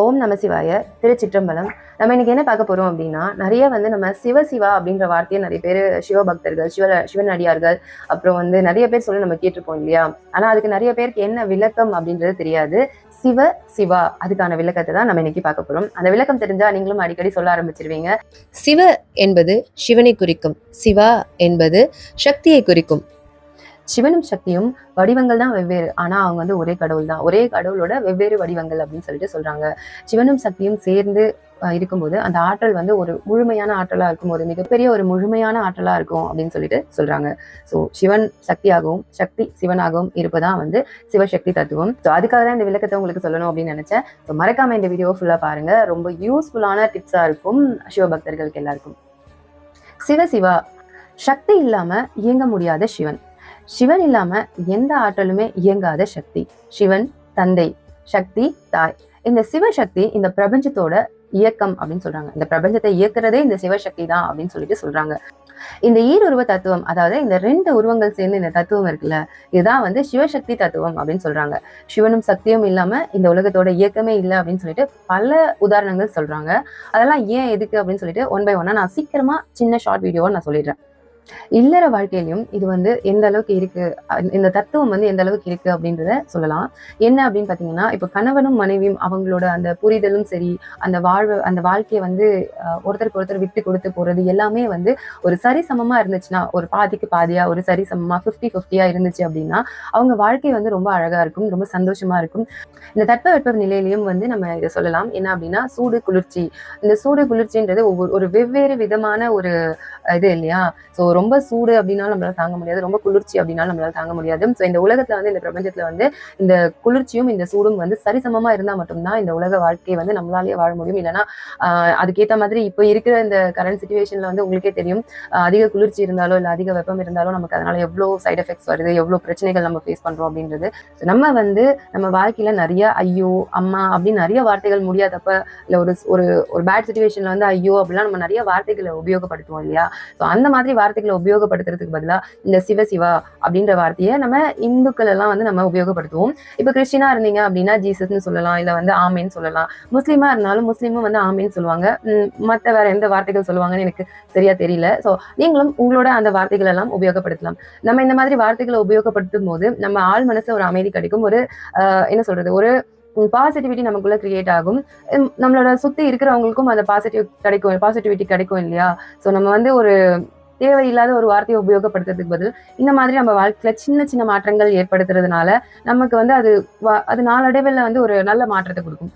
ஓம் நம சிவாய. திருச்சிற்றம்பலம். நம்ம இன்னைக்கு என்ன பார்க்க போறோம் அப்படின்னா, நிறைய நம்ம சிவசிவா அப்படின்ற வார்த்தையை நிறைய பேர் சிவபக்தர்கள், சிவனடியார்கள், அப்புறம் நிறைய பேர் சொல்லி நம்ம கேட்டிருப்போம் இல்லையா? ஆனா அதுக்கு நிறைய பேருக்கு என்ன விளக்கம் அப்படின்றது தெரியாது. சிவ சிவா அதுக்கான விளக்கத்தை தான் நம்ம இன்னைக்கு பார்க்க போறோம். அந்த விளக்கம் தெரிஞ்சா நீங்களும் அடிக்கடி சொல்ல ஆரம்பிச்சிருவீங்க. சிவ என்பது சிவனை குறிக்கும், சிவா என்பது சக்தியை குறிக்கும். சிவனும் சக்தியும் வடிவங்கள் தான் வெவ்வேறு, ஆனா அவங்க ஒரே கடவுள் தான். ஒரே கடவுளோட வெவ்வேறு வடிவங்கள் அப்படின்னு சொல்லிட்டு சொல்றாங்க. சிவனும் சக்தியும் சேர்ந்து இருக்கும்போது அந்த ஆற்றல் ஒரு முழுமையான ஆற்றலா இருக்கும், ஒரு மிகப்பெரிய ஒரு முழுமையான ஆற்றலா இருக்கும் அப்படின்னு சொல்லிட்டு சொல்றாங்க. ஸோ சிவன் சக்தியாகவும் சக்தி சிவனாகவும் இருப்பதான் சிவசக்தி தத்துவம். ஸோ அதுக்காக தான் இந்த விளக்கத்தை உங்களுக்கு சொல்லணும் அப்படின்னு நினைச்சேன். ஸோ மறக்காம இந்த வீடியோ ஃபுல்லா பாருங்க, ரொம்ப யூஸ்ஃபுல்லான டிப்ஸா இருக்கும் சிவபக்தர்களுக்கு எல்லாருக்கும். சிவசிவா சக்தி இல்லாம இயங்க முடியாத சிவன். சிவன் இல்லாம எந்த ஆற்றலுமே இயங்காத சக்தி. சிவன் தந்தை, சக்தி தாய். இந்த சிவசக்தி இந்த பிரபஞ்சத்தோட இயக்கம் அப்படின்னு சொல்றாங்க. இந்த பிரபஞ்சத்தை இயக்குறதே இந்த சிவசக்தி தான் அப்படின்னு சொல்லிட்டு சொல்றாங்க. இந்த ஈருருவ தத்துவம், அதாவது இந்த 2 உருவங்கள் சேர்ந்து இந்த தத்துவம் இருக்குல்ல, இதுதான் சிவசக்தி தத்துவம் அப்படின்னு சொல்றாங்க. சிவனும் சக்தியும் இல்லாம இந்த உலகத்தோட இயக்கமே இல்லை அப்படின்னு சொல்லிட்டு பல உதாரணங்கள் சொல்றாங்க. அதெல்லாம் ஏன் எதுக்கு அப்படின்னு சொல்லிட்டு ஒன் பை ஒன்னா நான் சீக்கிரமா சின்ன ஷார்ட் வீடியோவா நான் சொல்லிடுறேன். இல்லற வாழ்க்கையிலும் இது எந்த அளவுக்கு இருக்கு, இந்த தத்துவம் எந்த அளவுக்கு இருக்கு அப்படின்றத சொல்லலாம். என்ன அப்படின்னு பாத்தீங்கன்னா, இப்ப கணவனும் மனைவியும் அவங்களோட அந்த புரிதலும் சரி, அந்த வாழ்க்கையை ஒருத்தருக்கு ஒருத்தர் விட்டு கொடுத்து போறது எல்லாமே ஒரு சரிசமமா இருந்துச்சுன்னா, ஒரு பாதிக்கு பாதியா, ஒரு சரிசமமா 50-50 இருந்துச்சு அப்படின்னா அவங்க வாழ்க்கை ரொம்ப அழகா இருக்கும், ரொம்ப சந்தோஷமா இருக்கும். இந்த தட்பவெட்ப நிலையிலையும் நம்ம இதை சொல்லலாம். என்ன அப்படின்னா, சூடு குளிர்ச்சி. இந்த சூடு குளிர்ச்சின்றது ஒரு வெவ்வேறு விதமான ஒரு இது இல்லையா? ஸோ ரொம்ப சூடு அப்படின்னாலும் நம்மளால தாங்க முடியாது, ரொம்ப குளிர்ச்சி அப்படின்னாலும் நம்மளால தாங்க முடியாது. ஸோ இந்த உலகத்துல இந்த பிரபஞ்சத்துல இந்த குளிர்ச்சியும் இந்த சூடும் சரிசமமா இருந்தா மட்டும்தான் இந்த உலக வாழ்க்கையை நம்மளாலேயே வாழ முடியும். இல்லைன்னா அதுக்கேற்ற மாதிரி இப்போ இருக்கிற இந்த கரண்ட் சிச்சுவேஷன்ல உங்களுக்கே தெரியும், அதிக குளிர்ச்சி இருந்தாலோ இல்லை அதிக வெப்பம் இருந்தாலும் நமக்கு அதனால எவ்வளோ சைட் எஃபெக்ட்ஸ் வருது, எவ்வளோ பிரச்சனைகள் நம்ம ஃபேஸ் பண்றோம் அப்படின்றது. நம்ம நம்ம வாழ்க்கையில நிறைய ஐயோ அம்மா அப்படின்னு நிறைய வார்த்தைகள் முடியாதப்ப, இல்லை ஒரு பேட் சிச்சுவேஷன்ல ஐயோ அப்படிலாம் நம்ம நிறைய வார்த்தைகளை உபயோகப்படுத்துவோம் இல்லையா? ஸோ அந்த மாதிரி வார்த்தைகளை உபயோகப்படுத்துறதுக்கு பதிலா இந்த சிவசிவா அப்படின்ற வார்த்தையை நம்ம இந்துக்கள் எல்லாம் நம்ம உபயோகப்படுத்துவோம். இப்ப கிறிஸ்டினா இருந்தீங்க அப்படின்னா ஜீசஸ்ன்னு சொல்லலாம், இல்ல ஆமேன்னு சொல்லலாம். முஸ்லீமா இருந்தாலும் முஸ்லீமும் ஆமேன்னு சொல்லுவாங்க. மற்ற வேற எந்த வார்த்தைகள் சொல்லுவாங்கன்னு எனக்கு சரியா தெரியல. ஸோ நீங்களும் உங்களோட அந்த வார்த்தைகள் எல்லாம் உபயோகப்படுத்தலாம். நம்ம இந்த மாதிரி வார்த்தைகளை உபயோகப்படுத்தும் போது நம்ம ஆள் மனசுல ஒரு அமைதி கிடைக்கும், ஒரு என்ன சொல்றது, ஒரு பாசிட்டிவிட்டி நமக்குள்ள கிரியேட் ஆகும். நம்மளோட சுத்தி இருக்கிறவங்களுக்கும் அந்த பாசிட்டிவிட்டி கிடைக்கும் இல்லையா? ஸோ நம்ம ஒரு தேவையில்லாத ஒரு வார்த்தையை உபயோகப்படுத்துறதுக்கு பதில் இந்த மாதிரி நம்ம வாழ்க்கையில சின்ன சின்ன மாற்றங்கள் ஏற்படுத்துறதுனால நமக்கு அது நாளடைவில் ஒரு நல்ல மாற்றத்தை கொடுக்கும்.